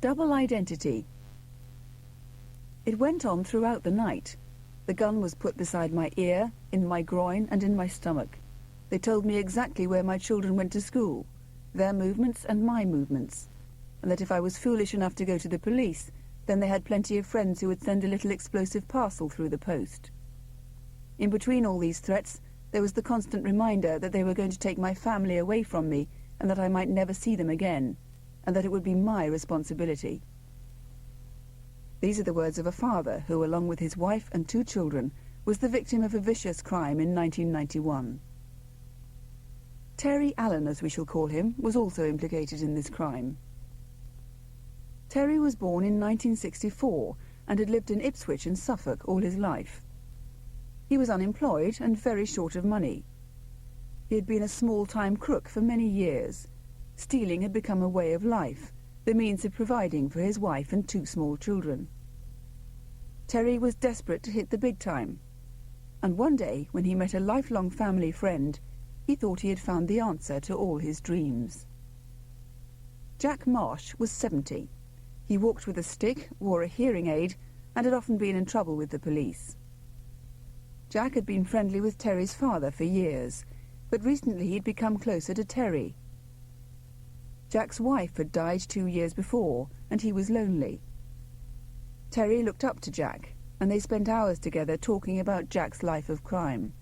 Double identity. It went on throughout the night. The gun was put beside my ear, in my groin, and in my stomach. They told me exactly where my children went to school, their movements and my movements, and that if I was foolish enough to go to the police, then they had plenty of friends who would send a little explosive parcel through the post. In between all these threats, there was the constant reminder that they were going to take my family away from me and that I might never see them again, and that it would be my responsibility. These are the words of a father who, along with his wife and 2 children, was the victim of a vicious crime in 1991. Terry Allen, as we shall call him, was also implicated in this crime. Terry was born in 1964 and had lived in Ipswich in Suffolk all his life. He was unemployed and very short of money. He had been a small-time crook for many years. Stealing had become a way of life, the means of providing for his wife and 2 small children. Terry was desperate to hit the big time, and one day, when he met a lifelong family friend, he thought he had found the answer to all his dreams. Jack Marsh was 70. He walked with a stick, wore a hearing aid, and had often been in trouble with the police. Jack had been friendly with Terry's father for years, but recently he'd become closer to Terry. Jack's wife had died 2 years before, and he was lonely. Terry looked up to Jack, and they spent hours together talking about Jack's life of crime.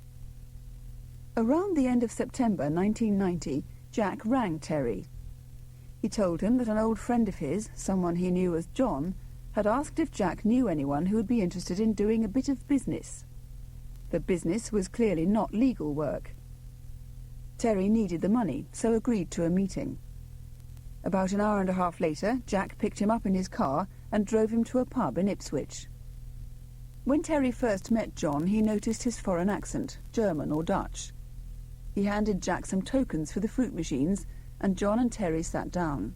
Around the end of September 1990, Jack rang Terry. He told him that an old friend of his, someone he knew as John, had asked if Jack knew anyone who would be interested in doing a bit of business. The business was clearly not legal work. Terry needed the money, so agreed to a meeting. About an hour and a half later, Jack picked him up in his car and drove him to a pub in Ipswich. When Terry first met John, he noticed his foreign accent, German or Dutch. He handed Jack some tokens for the fruit machines, and John and Terry sat down.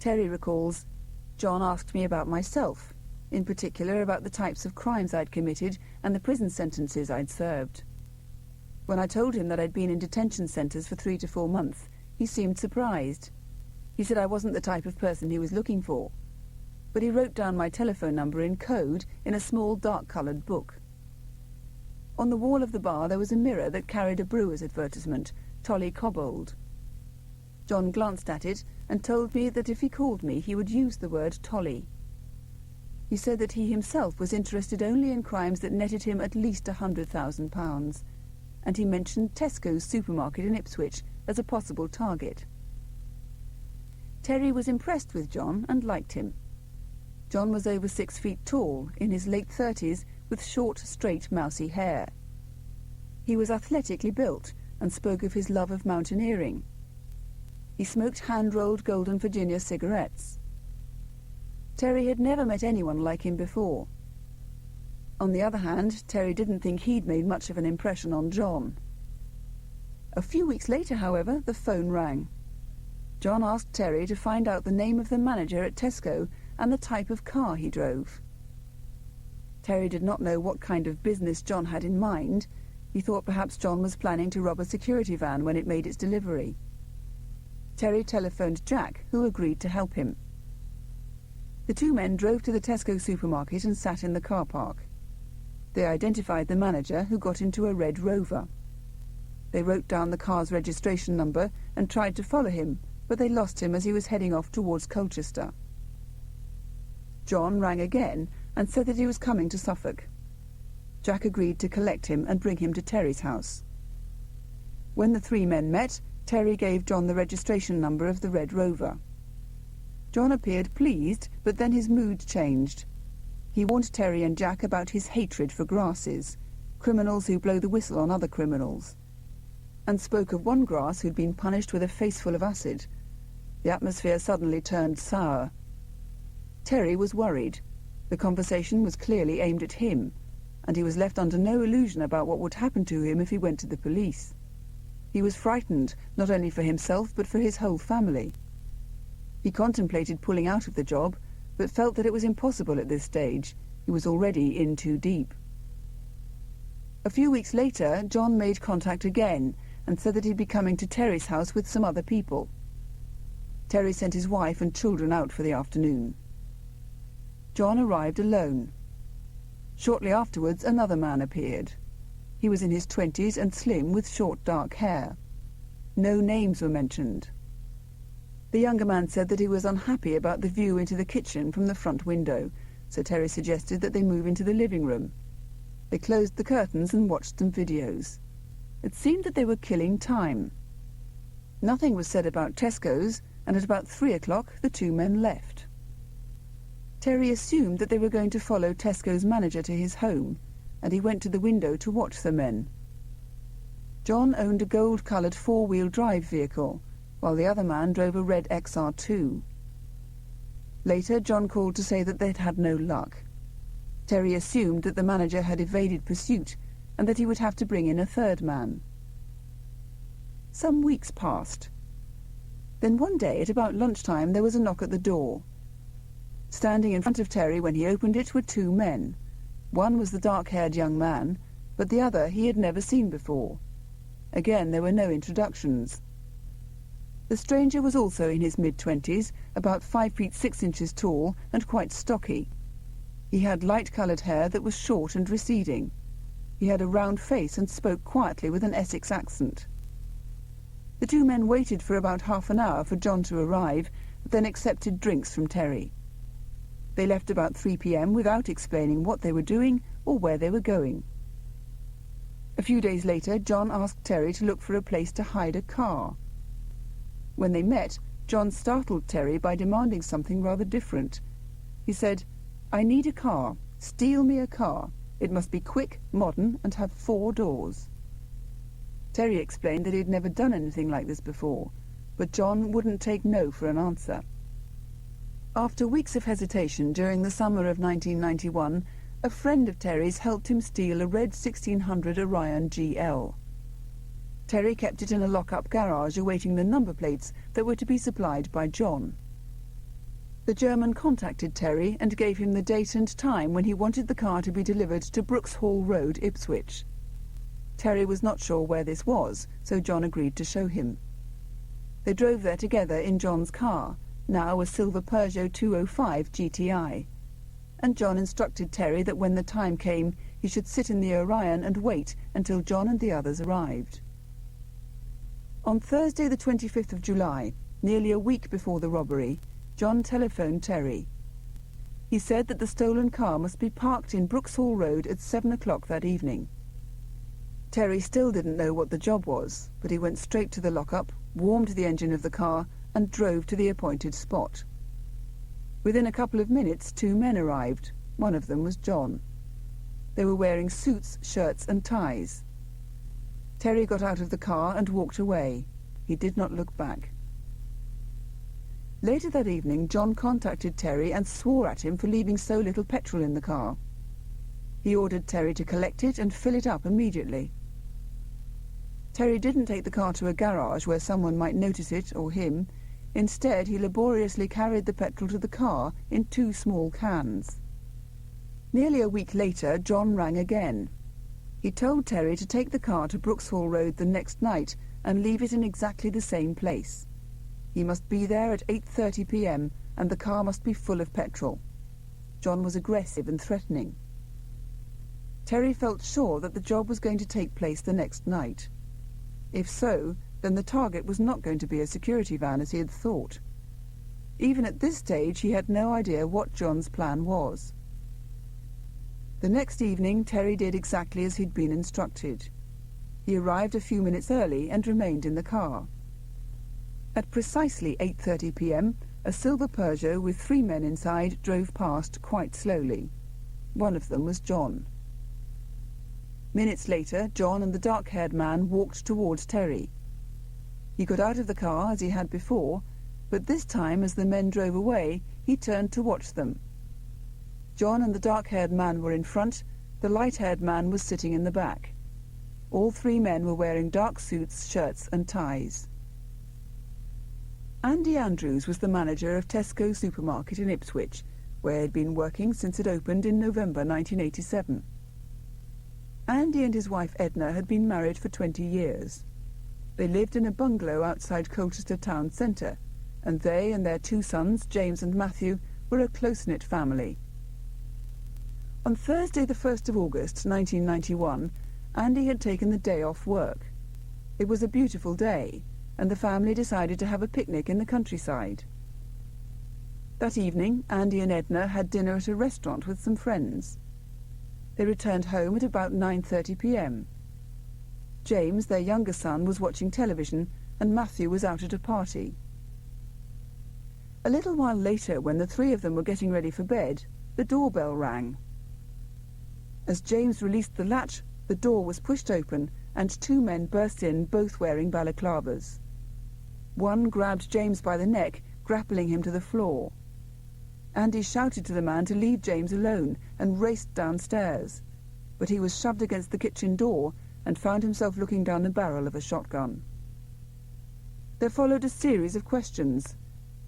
Terry recalls, "John asked me about myself, in particular about the types of crimes I'd committed and the prison sentences I'd served. When I told him that I'd been in detention centres for 3 to 4 months, he seemed surprised. He said I wasn't the type of person he was looking for, but he wrote down my telephone number in code in a small dark-coloured book. On the wall of the bar there was a mirror that carried a brewer's advertisement, Tolly Cobbold. John glanced at it and told me that if he called me he would use the word Tolly. He said that he himself was interested only in crimes that netted him at least £100,000, and he mentioned Tesco's supermarket in Ipswich as a possible target. Terry was impressed with John and liked him. John was over 6 feet tall, in his late 30s, with short, straight, mousy hair. He was athletically built and spoke of his love of mountaineering. He smoked hand-rolled Golden Virginia cigarettes. Terry had never met anyone like him before. On the other hand, Terry didn't think he'd made much of an impression on John. A few weeks later, however, the phone rang. John asked Terry to find out the name of the manager at Tesco and the type of car he drove. Terry did not know what kind of business John had in mind. He thought perhaps John was planning to rob a security van when it made its delivery. Terry telephoned Jack, who agreed to help him. The 2 men drove to the Tesco supermarket and sat in the car park. They identified the manager, who got into a red Rover. They wrote down the car's registration number and tried to follow him, but they lost him as he was heading off towards Colchester. John rang again and said that he was coming to Suffolk. Jack agreed to collect him and bring him to Terry's house. When the 3 men met, Terry gave John the registration number of the Red Rover. John appeared pleased, but then his mood changed. He warned Terry and Jack about his hatred for grasses, criminals who blow the whistle on other criminals, and spoke of one grass who'd been punished with a face full of acid. The atmosphere suddenly turned sour. Terry was worried. The conversation was clearly aimed at him, and he was left under no illusion about what would happen to him if he went to the police. He was frightened, not only for himself, but for his whole family. He contemplated pulling out of the job, but felt that it was impossible at this stage. He was already in too deep. A few weeks later, John made contact again and said that he'd be coming to Terry's house with some other people. Terry sent his wife and children out for the afternoon. John arrived alone. Shortly afterwards, another man appeared. He was in his 20s and slim, with short dark hair. No names were mentioned. The younger man said that he was unhappy about the view into the kitchen from the front window, so Terry suggested that they move into the living room. They closed the curtains and watched some videos. It seemed that they were killing time. Nothing was said about Tesco's, and at about 3 o'clock the two men left. Terry assumed that they were going to follow Tesco's manager to his home, and he went to the window to watch the men. John owned a gold-coloured four-wheel drive vehicle, while the other man drove a red XR2. Later, John called to say that they'd had no luck. Terry assumed that the manager had evaded pursuit and that he would have to bring in a third man. Some weeks passed. Then one day, at about lunchtime, there was a knock at the door. Standing in front of Terry when he opened it were two men. One was the dark-haired young man, but the other he had never seen before. Again, there were no introductions. The stranger was also in his mid-20s, about 5 feet 6 inches tall and quite stocky. He had light-coloured hair that was short and receding. He had a round face and spoke quietly with an Essex accent. The two men waited for about half an hour for John to arrive, then accepted drinks from Terry. They left about 3 p.m. without explaining what they were doing or where they were going. A few days later, John asked Terry to look for a place to hide a car. When they met, John startled Terry by demanding something rather different. He said, "I need a car. Steal me a car. It must be quick, modern, and have 4 doors." Terry explained that he had never done anything like this before, but John wouldn't take no for an answer. After weeks of hesitation during the summer of 1991, a friend of Terry's helped him steal a red 1600 Orion GL. Terry kept it in a lock-up garage awaiting the number plates that were to be supplied by John. The German contacted Terry and gave him the date and time when he wanted the car to be delivered to Brooks Hall Road, Ipswich. Terry was not sure where this was, so John agreed to show him. They drove there together in John's car, now a silver Peugeot 205 GTI. And John instructed Terry that when the time came, he should sit in the Orion and wait until John and the others arrived. On Thursday the 25th of July, nearly a week before the robbery, John telephoned Terry. He said that the stolen car must be parked in Brooks Hall Road at 7 o'clock that evening. Terry still didn't know what the job was, but he went straight to the lock-up, warmed the engine of the car, and drove to the appointed spot. Within a couple of minutes, 2 men arrived. One of them was John. They were wearing suits, shirts, and ties. Terry got out of the car and walked away. He did not look back. Later that evening, John contacted Terry and swore at him for leaving so little petrol in the car. He ordered Terry to collect it and fill it up immediately. Terry didn't take the car to a garage where someone might notice it or him. Instead, he laboriously carried the petrol to the car in 2 small cans. Nearly a week later, John rang again. He told Terry to take the car to Brooks Hall Road the next night and leave it in exactly the same place. He must be there at 8:30 p.m. and the car must be full of petrol. John was aggressive and threatening. Terry felt sure that the job was going to take place the next night. If so, then the target was not going to be a security van as he had thought. Even at this stage, he had no idea what John's plan was. The next evening, Terry did exactly as he'd been instructed. He arrived a few minutes early and remained in the car. At precisely 8:30 p.m., a silver Peugeot with 3 men inside drove past quite slowly. One of them was John. Minutes later, John and the dark-haired man walked towards Terry. He got out of the car as he had before, but this time, as the men drove away, he turned to watch them. John and the dark-haired man were in front, the light-haired man was sitting in the back. All 3 men were wearing dark suits, shirts and ties. Andy Andrews was the manager of Tesco supermarket in Ipswich, where he had been working since it opened in November 1987. Andy and his wife Edna had been married for 20 years. They lived in a bungalow outside Colchester town centre, and they and their two sons, James and Matthew, were a close-knit family. On Thursday the 1st of August 1991, Andy had taken the day off work. It was a beautiful day, and the family decided to have a picnic in the countryside. That evening, Andy and Edna had dinner at a restaurant with some friends. They returned home at about 9:30 p.m. James, their younger son, was watching television, and Matthew was out at a party. A little while later, when the three of them were getting ready for bed, the doorbell rang. As James released the latch, the door was pushed open, and two men burst in, both wearing balaclavas. One grabbed James by the neck, grappling him to the floor. Andy shouted to the man to leave James alone and raced downstairs, but he was shoved against the kitchen door and found himself looking down the barrel of a shotgun. There followed a series of questions.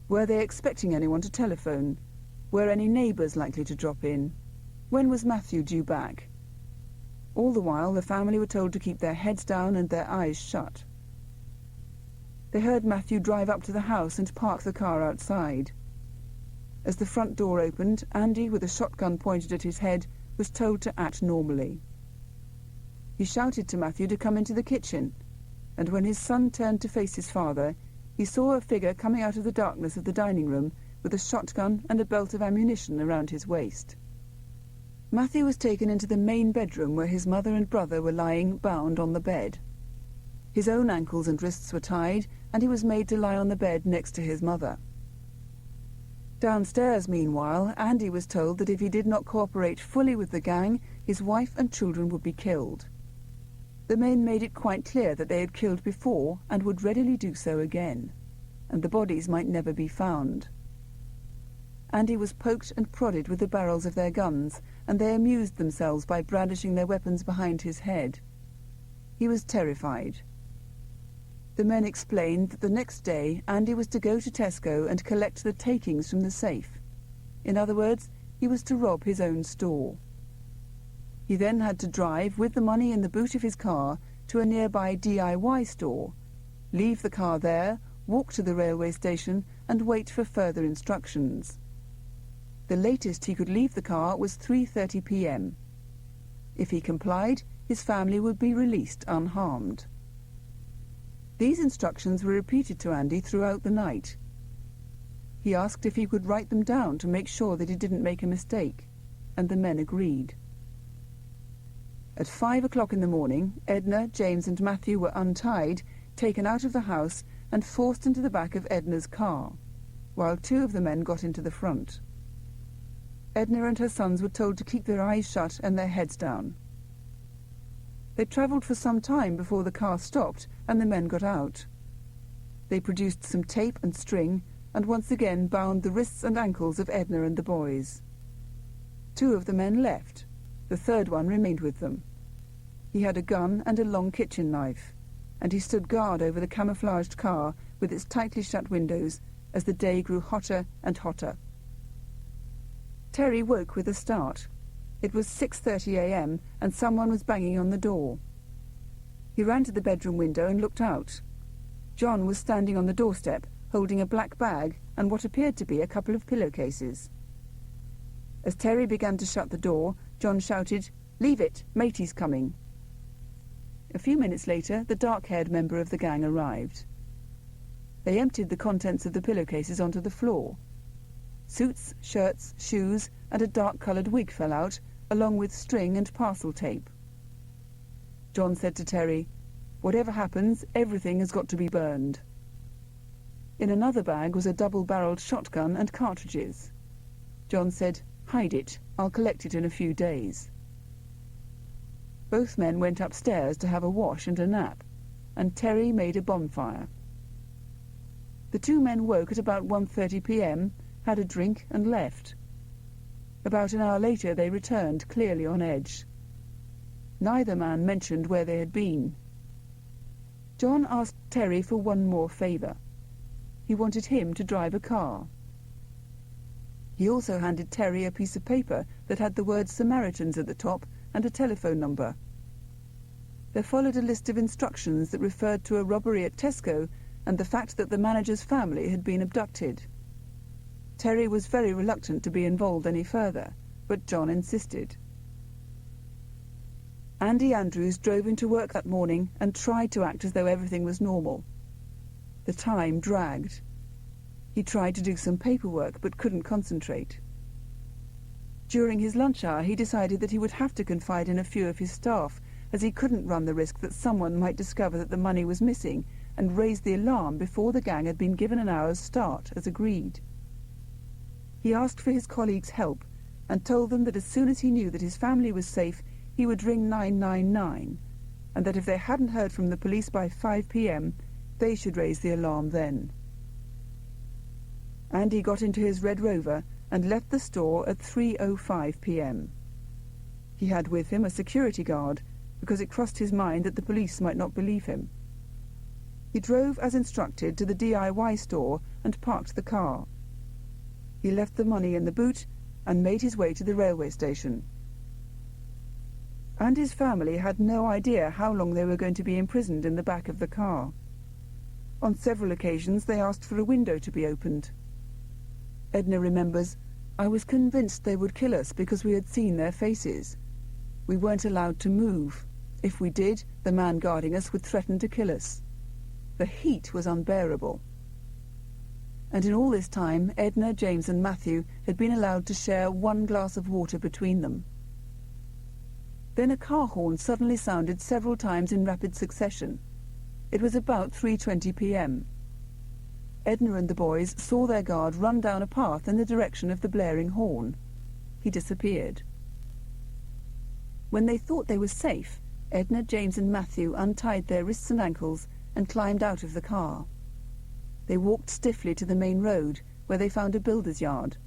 Were they expecting anyone to telephone? Were any neighbours likely to drop in? When was Matthew due back? All the while, the family were told to keep their heads down and their eyes shut. They heard Matthew drive up to the house and park the car outside. As the front door opened, Andy, with a shotgun pointed at his head, was told to act normally. He shouted to Matthew to come into the kitchen, and when his son turned to face his father, he saw a figure coming out of the darkness of the dining room with a shotgun and a belt of ammunition around his waist. Matthew was taken into the main bedroom where his mother and brother were lying bound on the bed. His own ankles and wrists were tied, and he was made to lie on the bed next to his mother. Downstairs, meanwhile, Andy was told that if he did not cooperate fully with the gang, his wife and children would be killed. The men made it quite clear that they had killed before and would readily do so again, and the bodies might never be found. Andy was poked and prodded with the barrels of their guns, and they amused themselves by brandishing their weapons behind his head. He was terrified. The men explained that the next day Andy was to go to Tesco and collect the takings from the safe. In other words, he was to rob his own store. He then had to drive, with the money in the boot of his car, to a nearby DIY store, leave the car there, walk to the railway station, and wait for further instructions. The latest he could leave the car was 3:30 p.m. If he complied, his family would be released unharmed. These instructions were repeated to Andy throughout the night. He asked if he could write them down to make sure that he didn't make a mistake, and the men agreed. At 5 o'clock in the morning, Edna, James and Matthew were untied, taken out of the house and forced into the back of Edna's car, while two of the men got into the front. Edna and her sons were told to keep their eyes shut and their heads down. They travelled for some time before the car stopped and the men got out. They produced some tape and string and once again bound the wrists and ankles of Edna and the boys. Two of the men left. The third one remained with them. He had a gun and a long kitchen knife, and he stood guard over the camouflaged car with its tightly shut windows as the day grew hotter and hotter. Terry woke with a start. It was 6:30 a.m. and someone was banging on the door. He ran to the bedroom window and looked out. John was standing on the doorstep, holding a black bag and what appeared to be a couple of pillowcases. As Terry began to shut the door, John shouted, "Leave it, matey's coming." A few minutes later, the dark-haired member of the gang arrived. They emptied the contents of the pillowcases onto the floor. Suits, shirts, shoes, and a dark-coloured wig fell out, along with string and parcel tape. John said to Terry, "Whatever happens, everything has got to be burned." In another bag was a double-barreled shotgun and cartridges. John said, "Hide it. I'll collect it in a few days." Both men went upstairs to have a wash and a nap, and Terry made a bonfire. The two men woke at about 1:30 p.m., had a drink and left. About an hour later they returned, clearly on edge. Neither man mentioned where they had been. John asked Terry for one more favour. He wanted him to drive a car. He also handed Terry a piece of paper that had the word Samaritans at the top and a telephone number. There followed a list of instructions that referred to a robbery at Tesco and the fact that the manager's family had been abducted. Terry was very reluctant to be involved any further, but John insisted. Andy Andrews drove into work that morning and tried to act as though everything was normal. The time dragged. He tried to do some paperwork but couldn't concentrate. During his lunch hour, he decided that he would have to confide in a few of his staff, as he couldn't run the risk that someone might discover that the money was missing and raise the alarm before the gang had been given an hour's start, as agreed. He asked for his colleagues' help and told them that as soon as he knew that his family was safe, he would ring 999, and that if they hadn't heard from the police by 5 p.m, they should raise the alarm then. Andy got into his Red Rover and left the store at 3:05 p.m. He had with him a security guard, because it crossed his mind that the police might not believe him. He drove as instructed to the DIY store and parked the car. He left the money in the boot and made his way to the railway station. And his family had no idea how long they were going to be imprisoned in the back of the car. On several occasions they asked for a window to be opened. Edna remembers, "I was convinced they would kill us because we had seen their faces. We weren't allowed to move. If we did, the man guarding us would threaten to kill us. The heat was unbearable." And in all this time, Edna, James and Matthew had been allowed to share one glass of water between them. Then a car horn suddenly sounded several times in rapid succession. It was about 3:20 p.m. Edna and the boys saw their guard run down a path in the direction of the blaring horn. He disappeared. When they thought they were safe, Edna, James and Matthew untied their wrists and ankles and climbed out of the car. They walked stiffly to the main road, where they found a builder's yard.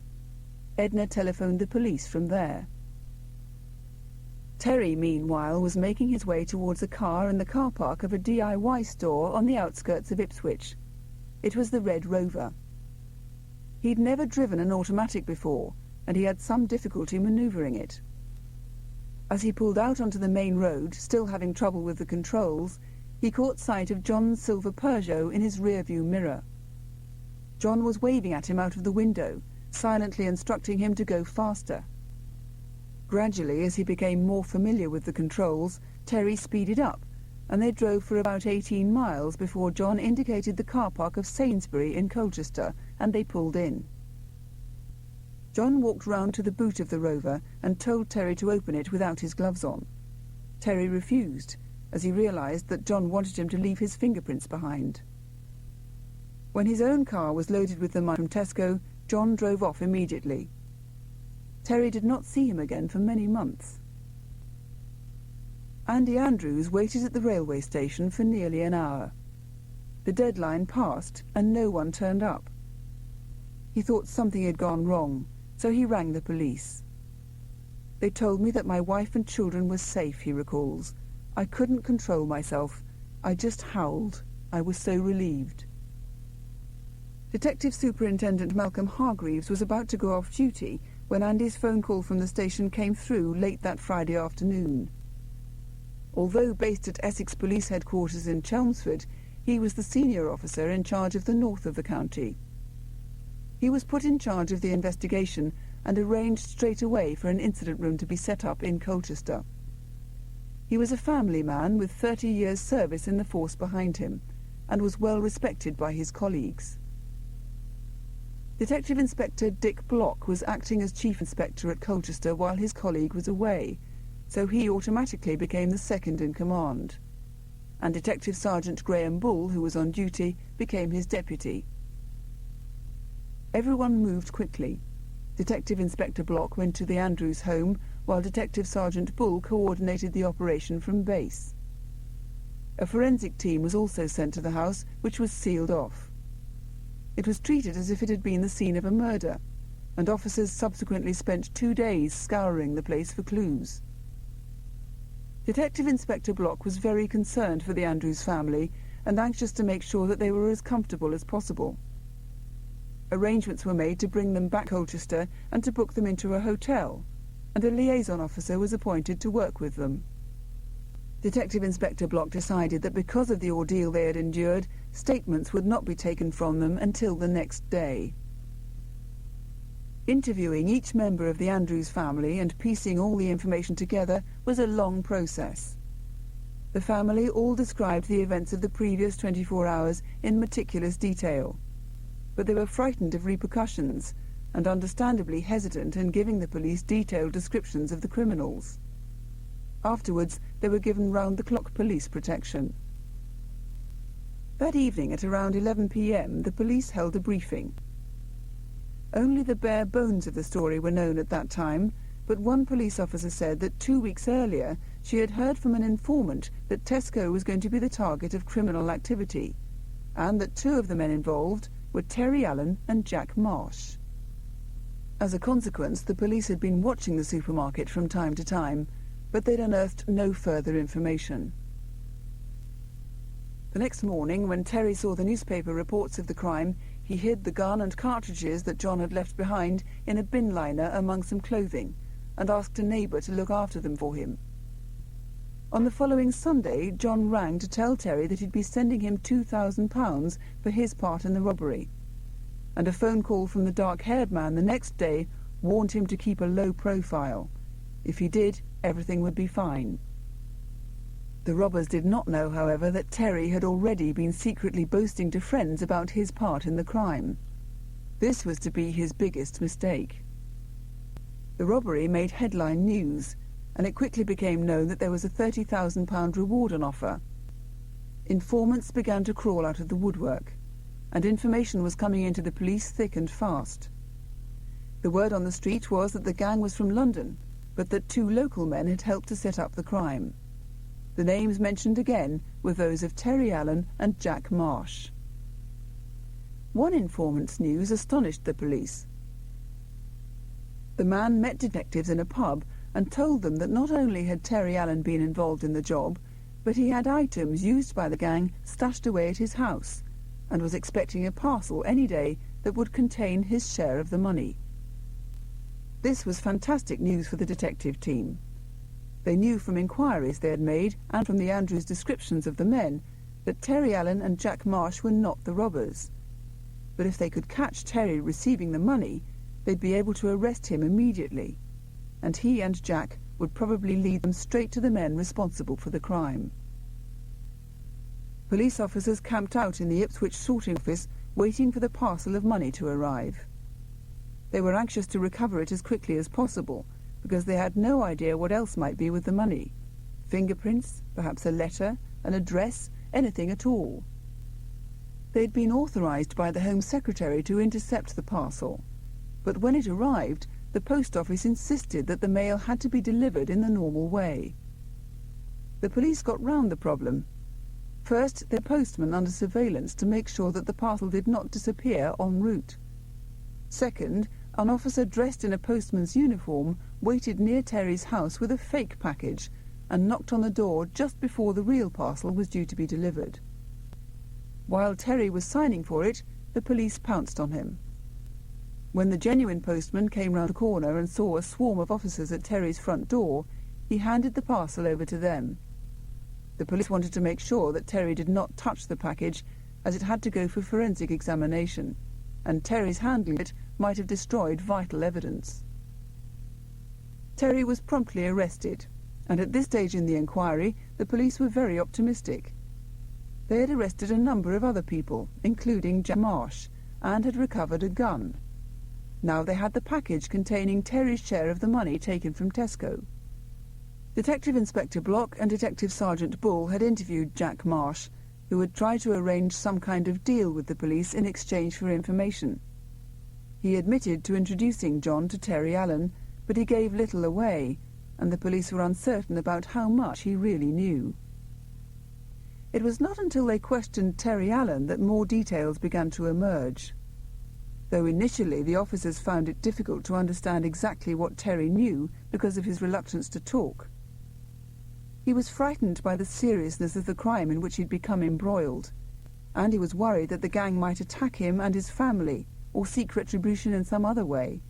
Edna telephoned the police from there. Terry, meanwhile, was making his way towards a car in the car park of a DIY store on the outskirts of Ipswich. It was the Red Rover. He'd never driven an automatic before, and he had some difficulty manoeuvring it. As he pulled out onto the main road, still having trouble with the controls, he caught sight of John's silver Peugeot in his rearview mirror. John was waving at him out of the window, silently instructing him to go faster. Gradually, as he became more familiar with the controls, Terry speeded up, and they drove for about 18 miles before John indicated the car park of Sainsbury in Colchester, and they pulled in. John walked round to the boot of the Rover and told Terry to open it without his gloves on. Terry refused, as he realised that John wanted him to leave his fingerprints behind. When his own car was loaded with the money from Tesco, John drove off immediately. Terry did not see him again for many months. Andy Andrews waited at the railway station for nearly an hour. The deadline passed and no one turned up. He thought something had gone wrong, so he rang the police. "They told me that my wife and children were safe," he recalls. "I couldn't control myself. I just howled. I was so relieved." Detective Superintendent Malcolm Hargreaves was about to go off duty when Andy's phone call from the station came through late that Friday afternoon. Although based at Essex Police Headquarters in Chelmsford, he was the senior officer in charge of the north of the county. He was put in charge of the investigation and arranged straight away for an incident room to be set up in Colchester. He was a family man with 30 years' service in the force behind him, and was well respected by his colleagues. Detective Inspector Dick Block was acting as Chief Inspector at Colchester while his colleague was away, so he automatically became the second in command. And Detective Sergeant Graham Bull, who was on duty, became his deputy. Everyone moved quickly. Detective Inspector Block went to the Andrews home, while Detective Sergeant Bull coordinated the operation from base. A forensic team was also sent to the house, which was sealed off. It was treated as if it had been the scene of a murder, and officers subsequently spent 2 days scouring the place for clues. Detective Inspector Block was very concerned for the Andrews family and anxious to make sure that they were as comfortable as possible. Arrangements were made to bring them back to Colchester and to book them into a hotel, and a liaison officer was appointed to work with them. Detective Inspector Block decided that because of the ordeal they had endured, statements would not be taken from them until the next day. Interviewing each member of the Andrews family and piecing all the information together was a long process. The family all described the events of the previous 24 hours in meticulous detail, but they were frightened of repercussions and understandably hesitant in giving the police detailed descriptions of the criminals. Afterwards, they were given round-the-clock police protection. That evening at around 11 p.m, the police held a briefing. Only the bare bones of the story were known at that time, but one police officer said that 2 weeks earlier she had heard from an informant that Tesco was going to be the target of criminal activity, and that two of the men involved were Terry Allen and Jack Marsh. As a consequence, the police had been watching the supermarket from time to time, but they'd unearthed no further information. The next morning, when Terry saw the newspaper reports of the crime, he hid the gun and cartridges that John had left behind in a bin liner among some clothing, and asked a neighbour to look after them for him. On the following Sunday, John rang to tell Terry that he'd be sending him £2,000 for his part in the robbery, and a phone call from the dark-haired man the next day warned him to keep a low profile. If he did, everything would be fine. The robbers did not know, however, that Terry had already been secretly boasting to friends about his part in the crime. This was to be his biggest mistake. The robbery made headline news, and it quickly became known that there was a £30,000 reward on offer. Informants began to crawl out of the woodwork, and information was coming into the police thick and fast. The word on the street was that the gang was from London, but that two local men had helped to set up the crime. The names mentioned again were those of Terry Allen and Jack Marsh. One informant's news astonished the police. The man met detectives in a pub and told them that not only had Terry Allen been involved in the job, but he had items used by the gang stashed away at his house, and was expecting a parcel any day that would contain his share of the money. This was fantastic news for the detective team. They knew from inquiries they had made, and from the Andrews' descriptions of the men, that Terry Allen and Jack Marsh were not the robbers. But if they could catch Terry receiving the money, they'd be able to arrest him immediately, and he and Jack would probably lead them straight to the men responsible for the crime. Police officers camped out in the Ipswich sorting office, waiting for the parcel of money to arrive. They were anxious to recover it as quickly as possible, because they had no idea what else might be with the money. Fingerprints, perhaps a letter, an address, anything at all. They'd been authorised by the Home Secretary to intercept the parcel, but when it arrived, the post office insisted that the mail had to be delivered in the normal way. The police got round the problem. First, they postman under surveillance to make sure that the parcel did not disappear en route. Second, an officer dressed in a postman's uniform waited near Terry's house with a fake package and knocked on the door just before the real parcel was due to be delivered. While Terry was signing for it, the police pounced on him. When the genuine postman came round the corner and saw a swarm of officers at Terry's front door, he handed the parcel over to them. The police wanted to make sure that Terry did not touch the package, as it had to go for forensic examination, and Terry's handling it might have destroyed vital evidence. Terry was promptly arrested, and at this stage in the inquiry, the police were very optimistic. They had arrested a number of other people, including Jack Marsh, and had recovered a gun. Now they had the package containing Terry's share of the money taken from Tesco. Detective Inspector Block and Detective Sergeant Bull had interviewed Jack Marsh, who had tried to arrange some kind of deal with the police in exchange for information. He admitted to introducing John to Terry Allen, but he gave little away, and the police were uncertain about how much he really knew. It was not until they questioned Terry Allen that more details began to emerge. Though initially the officers found it difficult to understand exactly what Terry knew because of his reluctance to talk. He was frightened by the seriousness of the crime in which he'd become embroiled, and he was worried that the gang might attack him and his family, or seek retribution in some other way.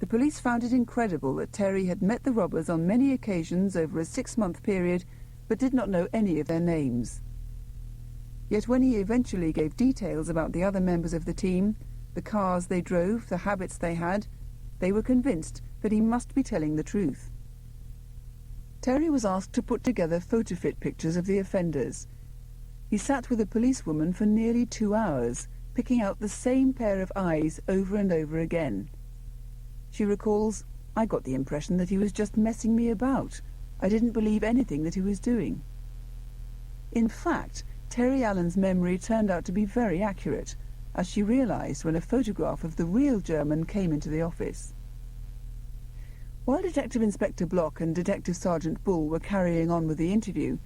The police found it incredible that Terry had met the robbers on many occasions over a 6-month period, but did not know any of their names. Yet when he eventually gave details about the other members of the team, the cars they drove, the habits they had, they were convinced that he must be telling the truth. Terry was asked to put together photo-fit pictures of the offenders. He sat with a policewoman for nearly 2 hours, picking out the same pair of eyes over and over again. She recalls, "I got the impression that he was just messing me about. I didn't believe anything that he was doing." In fact, Terry Allen's memory turned out to be very accurate, as she realized when a photograph of the real German came into the office. While Detective Inspector Block and Detective Sergeant Bull were carrying on with the interview,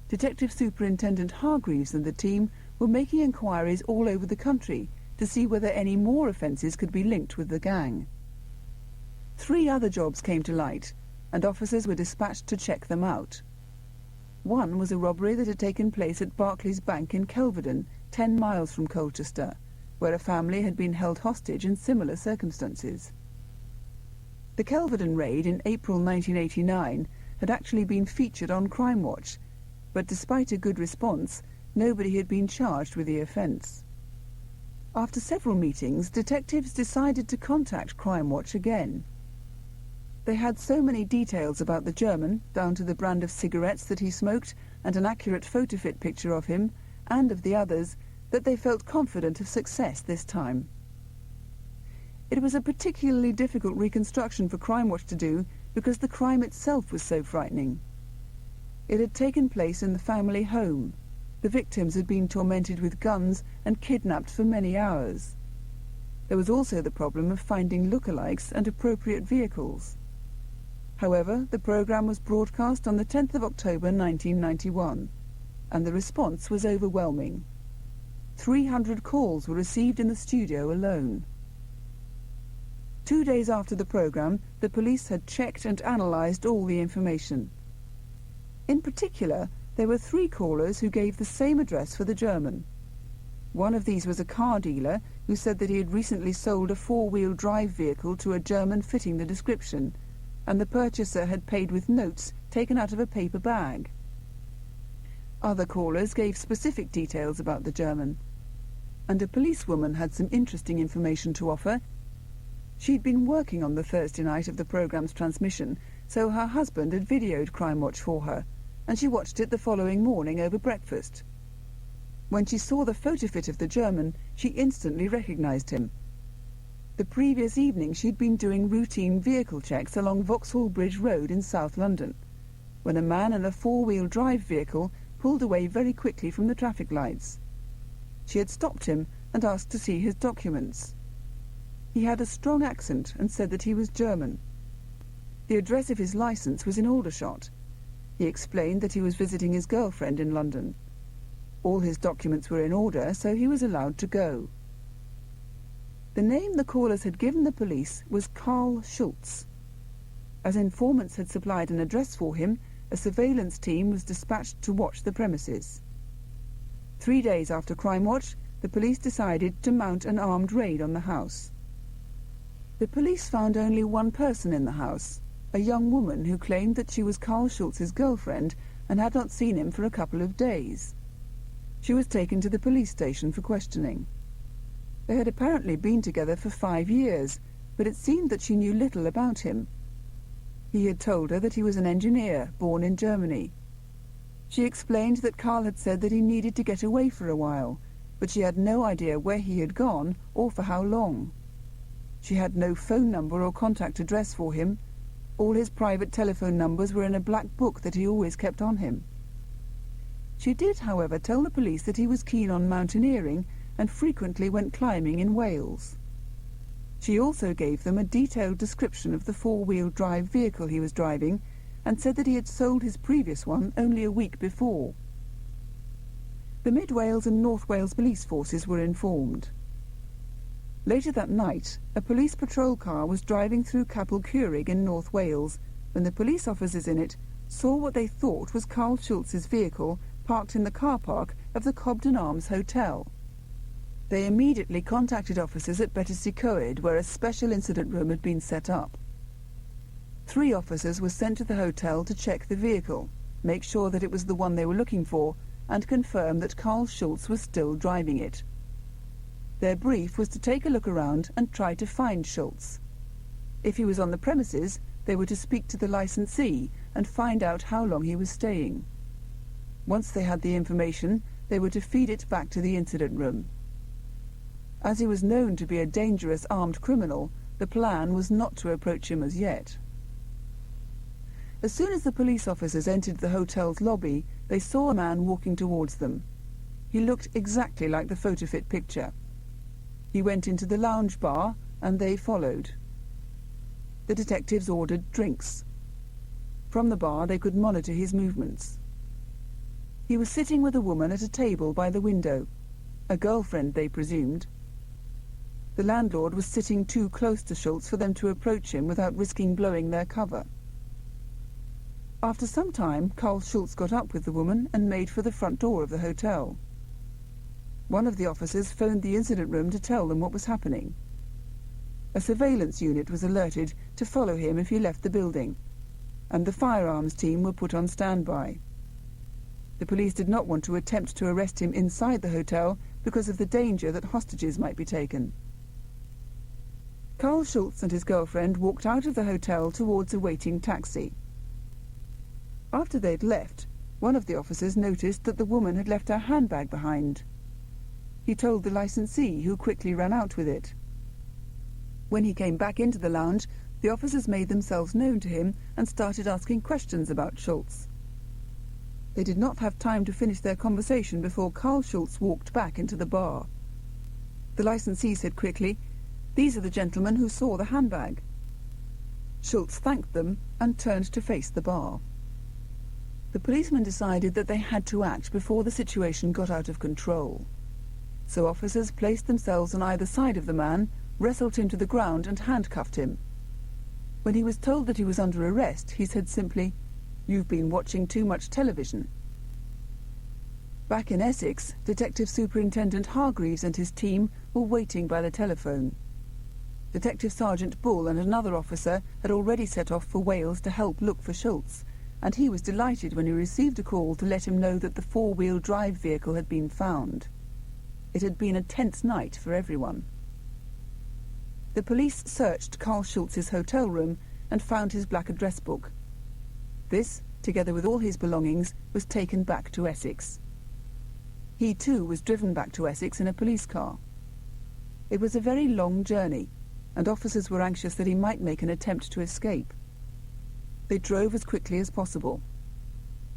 Detective Superintendent Hargreaves and the team were making inquiries all over the country to see whether any more offences could be linked with the gang. 3 other jobs came to light, and officers were dispatched to check them out. One was a robbery that had taken place at Barclays Bank in Kelvedon, 10 miles from Colchester, where a family had been held hostage in similar circumstances. The Kelvedon raid in April 1989 had actually been featured on Crimewatch, but despite a good response, nobody had been charged with the offence. After several meetings, detectives decided to contact Crimewatch again. They had so many details about the German, down to the brand of cigarettes that he smoked and an accurate photo-fit picture of him, and of the others, that they felt confident of success this time. It was a particularly difficult reconstruction for Crimewatch to do because the crime itself was so frightening. It had taken place in the family home. The victims had been tormented with guns and kidnapped for many hours. There was also the problem of finding lookalikes and appropriate vehicles. However, the programme was broadcast on the 10th of October 1991, and the response was overwhelming. 300 calls were received in the studio alone. 2 days after the programme, the police had checked and analysed all the information. In particular, there were 3 callers who gave the same address for the German. One of these was a car dealer who said that he had recently sold a 4-wheel drive vehicle to a German fitting the description, and the purchaser had paid with notes taken out of a paper bag. Other callers gave specific details about the German, and a policewoman had some interesting information to offer. She'd been working on the Thursday night of the programme's transmission, so her husband had videoed Crimewatch for her, and she watched it the following morning over breakfast. When she saw the photo-fit of the German, she instantly recognised him. The previous evening she'd been doing routine vehicle checks along Vauxhall Bridge Road in South London, when a man in a 4-wheel drive vehicle pulled away very quickly from the traffic lights. She had stopped him and asked to see his documents. He had a strong accent and said that he was German. The address of his licence was in Aldershot. He explained that he was visiting his girlfriend in London. All his documents were in order, so he was allowed to go. The name the callers had given the police was Karl Schultz. As informants had supplied an address for him, a surveillance team was dispatched to watch the premises. 3 days after Crimewatch, the police decided to mount an armed raid on the house. The police found only one person in the house, a young woman who claimed that she was Karl Schultz's girlfriend and had not seen him for a couple of days. She was taken to the police station for questioning. They had apparently been together for 5 years, but it seemed that she knew little about him. He had told her that he was an engineer, born in Germany. She explained that Karl had said that he needed to get away for a while, but she had no idea where he had gone or for how long. She had no phone number or contact address for him. All his private telephone numbers were in a black book that he always kept on him. She did, however, tell the police that he was keen on mountaineering and frequently went climbing in Wales. She also gave them a detailed description of the 4-wheel drive vehicle he was driving and said that he had sold his previous one only a week before. The Mid Wales and North Wales police forces were informed. Later that night, a police patrol car was driving through Capel Curig in North Wales when the police officers in it saw what they thought was Karl Schultz's vehicle parked in the car park of the Cobden Arms Hotel. They immediately contacted officers at Battersea Coed, where a special incident room had been set up. 3 officers were sent to the hotel to check the vehicle, make sure that it was the one they were looking for, and confirm that Karl Schultz was still driving it. Their brief was to take a look around and try to find Schultz. If he was on the premises, they were to speak to the licensee and find out how long he was staying. Once they had the information, they were to feed it back to the incident room. As he was known to be a dangerous armed criminal, the plan was not to approach him as yet. As soon as the police officers entered the hotel's lobby, they saw a man walking towards them. He looked exactly like the photo-fit picture. He went into the lounge bar, and they followed. The detectives ordered drinks. From the bar they could monitor his movements. He was sitting with a woman at a table by the window, a girlfriend they presumed. The landlord was sitting too close to Schultz for them to approach him without risking blowing their cover. After some time, Karl Schultz got up with the woman and made for the front door of the hotel. One of the officers phoned the incident room to tell them what was happening. A surveillance unit was alerted to follow him if he left the building, and the firearms team were put on standby. The police did not want to attempt to arrest him inside the hotel because of the danger that hostages might be taken. Karl Schultz and his girlfriend walked out of the hotel towards a waiting taxi. After they'd left, one of the officers noticed that the woman had left her handbag behind. He told the licensee, who quickly ran out with it. When he came back into the lounge, the officers made themselves known to him and started asking questions about Schultz. They did not have time to finish their conversation before Karl Schultz walked back into the bar. The licensee said quickly, "These are the gentlemen who saw the handbag." Schultz thanked them and turned to face the bar. The policemen decided that they had to act before the situation got out of control. So officers placed themselves on either side of the man, wrestled him to the ground and handcuffed him. When he was told that he was under arrest, he said simply, "You've been watching too much television." Back in Essex, Detective Superintendent Hargreaves and his team were waiting by the telephone. Detective Sergeant Bull and another officer had already set off for Wales to help look for Schultz, and he was delighted when he received a call to let him know that the 4-wheel drive vehicle had been found. It had been a tense night for everyone. The police searched Karl Schultz's hotel room and found his black address book. This, together with all his belongings, was taken back to Essex. He too was driven back to Essex in a police car. It was a very long journey, and officers were anxious that he might make an attempt to escape. They drove as quickly as possible.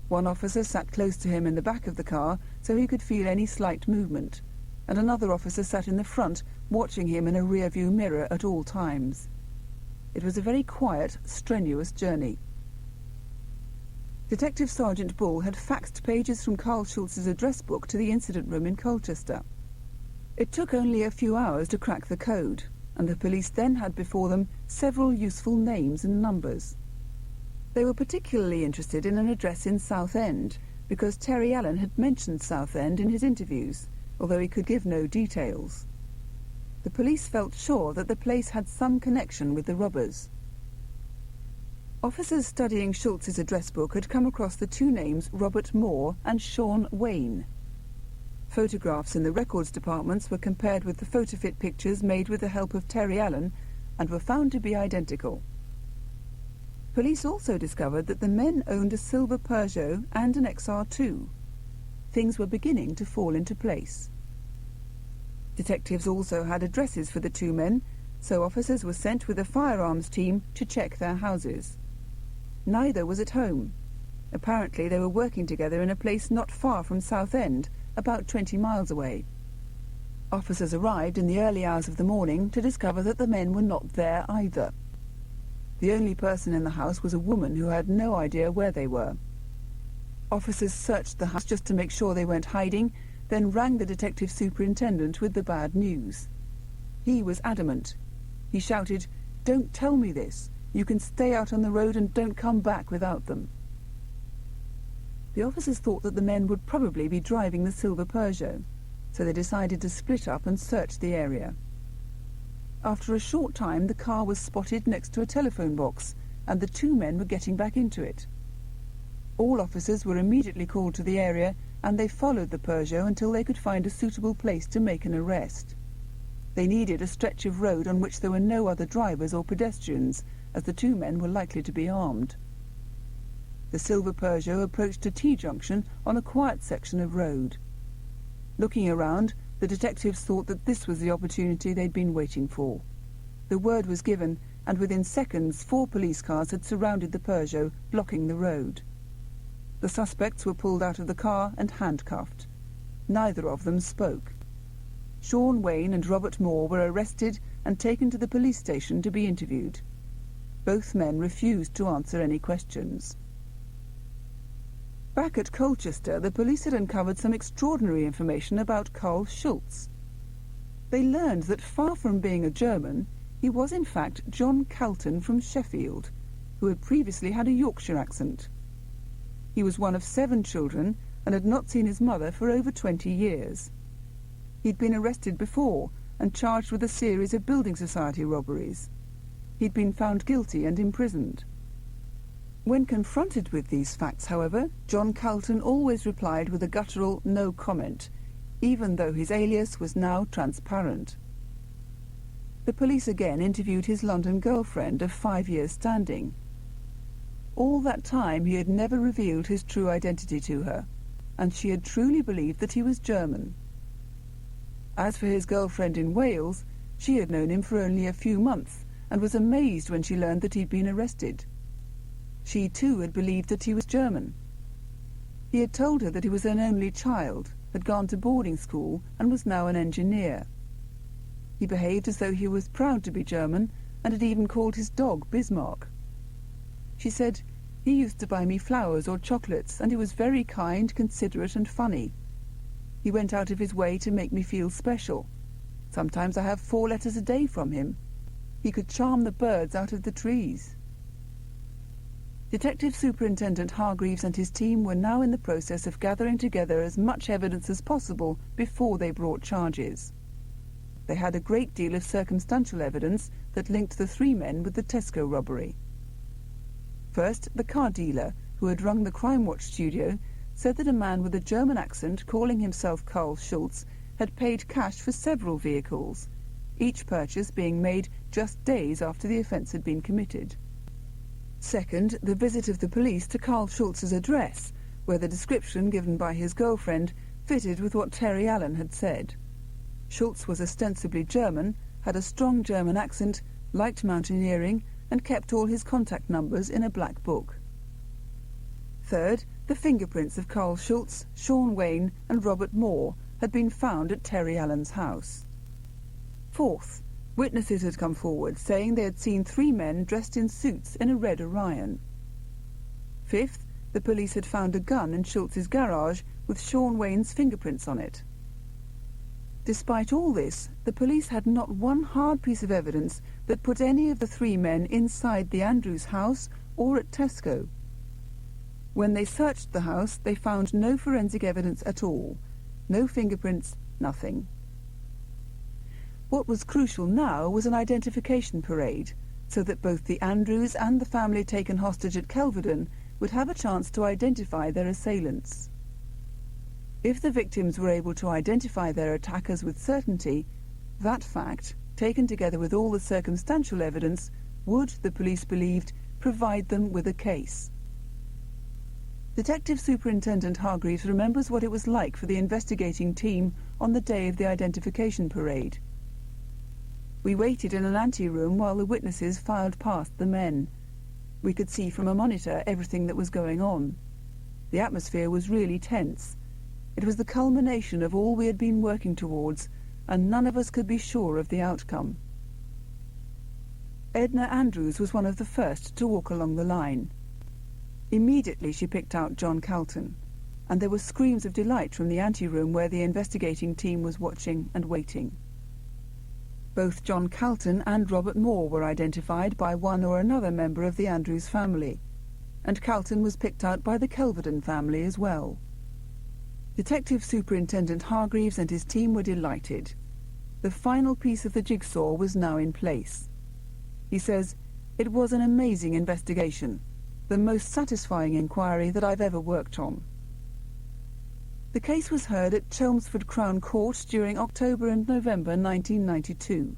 One officer sat close to him in the back of the car so he could feel any slight movement, and another officer sat in the front, watching him in a rear-view mirror at all times. It was a very quiet, strenuous journey. Detective Sergeant Bull had faxed pages from Karl Schultz's address book to the incident room in Colchester. It took only a few hours to crack the code, and the police then had before them several useful names and numbers. They were particularly interested in an address in Southend, because Terry Allen had mentioned Southend in his interviews, although he could give no details. The police felt sure that the place had some connection with the robbers. Officers studying Schultz's address book had come across the 2 names Robert Moore and Sean Wayne. Photographs in the records departments were compared with the photo-fit pictures made with the help of Terry Allen and were found to be identical. Police also discovered that the men owned a silver Peugeot and an XR2. Things were beginning to fall into place. Detectives also had addresses for the 2 men, so officers were sent with a firearms team to check their houses. Neither was at home. Apparently they were working together in a place not far from Southend, about 20 miles away. Officers arrived in the early hours of the morning to discover that the men were not there either. The only person in the house was a woman who had no idea where they were. Officers searched the house just to make sure they weren't hiding, then rang the detective superintendent with the bad news. He was adamant. He shouted, "Don't tell me this. You can stay out on the road and don't come back without them." The officers thought that the men would probably be driving the silver Peugeot. so they decided to split up and search the area. After a short time, the car was spotted next to a telephone box, and the two men were getting back into it. All officers were immediately called to the area, and they followed the Peugeot until they could find a suitable place to make an arrest. They needed a stretch of road on which there were no other drivers or pedestrians, as the two men were likely to be armed. The silver Peugeot approached a T-junction on a quiet section of road. Looking around, the detectives thought that this was the opportunity they'd been waiting for. The word was given, and within seconds 4 police cars had surrounded the Peugeot, blocking the road. The suspects were pulled out of the car and handcuffed. Neither of them spoke. Sean Wayne and Robert Moore were arrested and taken to the police station to be interviewed. Both men refused to answer any questions. Back at Colchester, the police had uncovered some extraordinary information about Carl Schultz. They learned that far from being a German, he was in fact John Calton from Sheffield, who had previously had a Yorkshire accent. He was one of 7 children and had not seen his mother for over 20 years. He'd been arrested before and charged with a series of building society robberies. He'd been found guilty and imprisoned. When confronted with these facts, however, John Calton always replied with a guttural no comment, even though his alias was now transparent. The police again interviewed his London girlfriend of 5 years' standing. All that time he had never revealed his true identity to her, and she had truly believed that he was German. As for his girlfriend in Wales, she had known him for only a few months and was amazed when she learned that he'd been arrested. She too had believed that he was German. He had told her that he was an only child, had gone to boarding school and was now an engineer. He behaved as though he was proud to be German and had even called his dog Bismarck. She said, "He used to buy me flowers or chocolates, and he was very kind, considerate and funny. He went out of his way to make me feel special. Sometimes I have 4 letters a day from him. He could charm the birds out of the trees." Detective Superintendent Hargreaves and his team were now in the process of gathering together as much evidence as possible before they brought charges. They had a great deal of circumstantial evidence that linked the 3 men with the Tesco robbery. First, the car dealer, who had rung the Crimewatch studio, said that a man with a German accent calling himself Carl Schultz had paid cash for several vehicles, each purchase being made just days after the offence had been committed. Second, the visit of the police to Carl Schultz's address, where the description given by his girlfriend fitted with what Terry Allen had said. Schultz was ostensibly German, had a strong German accent, liked mountaineering, and kept all his contact numbers in a black book. Third, the fingerprints of Carl Schultz, Sean Wayne and Robert Moore had been found at Terry Allen's house. Fourth, witnesses had come forward saying they had seen 3 men dressed in suits in a red Orion. Fifth, the police had found a gun in Schultz's garage with Sean Wayne's fingerprints on it. Despite all this, the police had not one hard piece of evidence that put any of the 3 men inside the Andrews house or at Tesco. When they searched the house, they found no forensic evidence at all. No fingerprints, nothing. What was crucial now was an identification parade, so that both the Andrews and the family taken hostage at Kelvedon would have a chance to identify their assailants. If the victims were able to identify their attackers with certainty, that fact, taken together with all the circumstantial evidence, would, the police believed, provide them with a case. Detective Superintendent Hargreaves remembers what it was like for the investigating team on the day of the identification parade. "We waited in an anteroom while the witnesses filed past the men. We could see from a monitor everything that was going on. The atmosphere was really tense. It was the culmination of all we had been working towards, and none of us could be sure of the outcome." Edna Andrews was one of the first to walk along the line. Immediately she picked out John Calton, and there were screams of delight from the anteroom where the investigating team was watching and waiting. Both John Calton and Robert Moore were identified by one or another member of the Andrews family, and Calton was picked out by the Kelvedon family as well. Detective Superintendent Hargreaves and his team were delighted. The final piece of the jigsaw was now in place. He says, "It was an amazing investigation, the most satisfying inquiry that I've ever worked on." The case was heard at Chelmsford Crown Court during October and November 1992.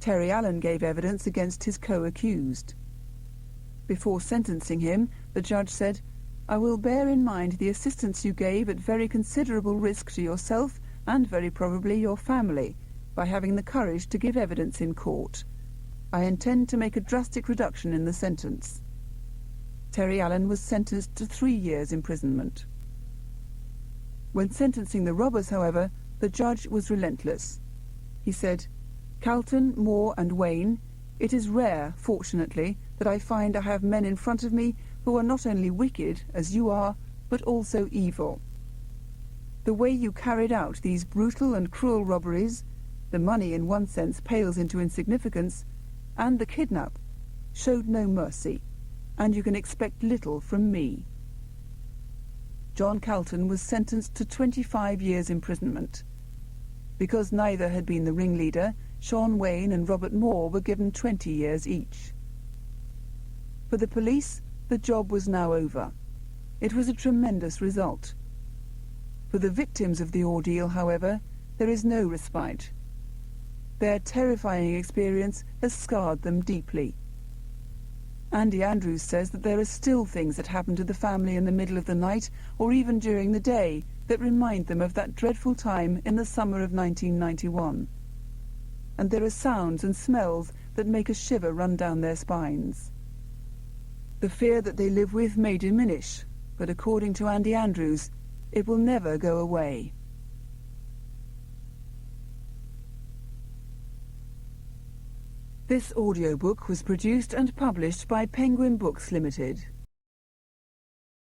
Terry Allen gave evidence against his co-accused. Before sentencing him, the judge said, "I will bear in mind the assistance you gave at very considerable risk to yourself and very probably your family by having the courage to give evidence in court. I intend to make a drastic reduction in the sentence." Terry Allen was sentenced to 3 years imprisonment. When sentencing the robbers, however, the judge was relentless. He said, "Calton, Moore and Wayne, it is rare, fortunately, that I find I have men in front of me who are not only wicked, as you are, but also evil. The way you carried out these brutal and cruel robberies, the money in one sense pales into insignificance, and the kidnap, showed no mercy, and you can expect little from me." John Calton was sentenced to 25 years imprisonment. Because neither had been the ringleader, Sean Wayne and Robert Moore were given 20 years each. For the police, the job was now over. It was a tremendous result. For the victims of the ordeal, however, there is no respite. Their terrifying experience has scarred them deeply. Andy Andrews says that there are still things that happen to the family in the middle of the night or even during the day that remind them of that dreadful time in the summer of 1991. And there are sounds and smells that make a shiver run down their spines. The fear that they live with may diminish, but according to Andy Andrews, it will never go away. This audiobook was produced and published by Penguin Books Limited.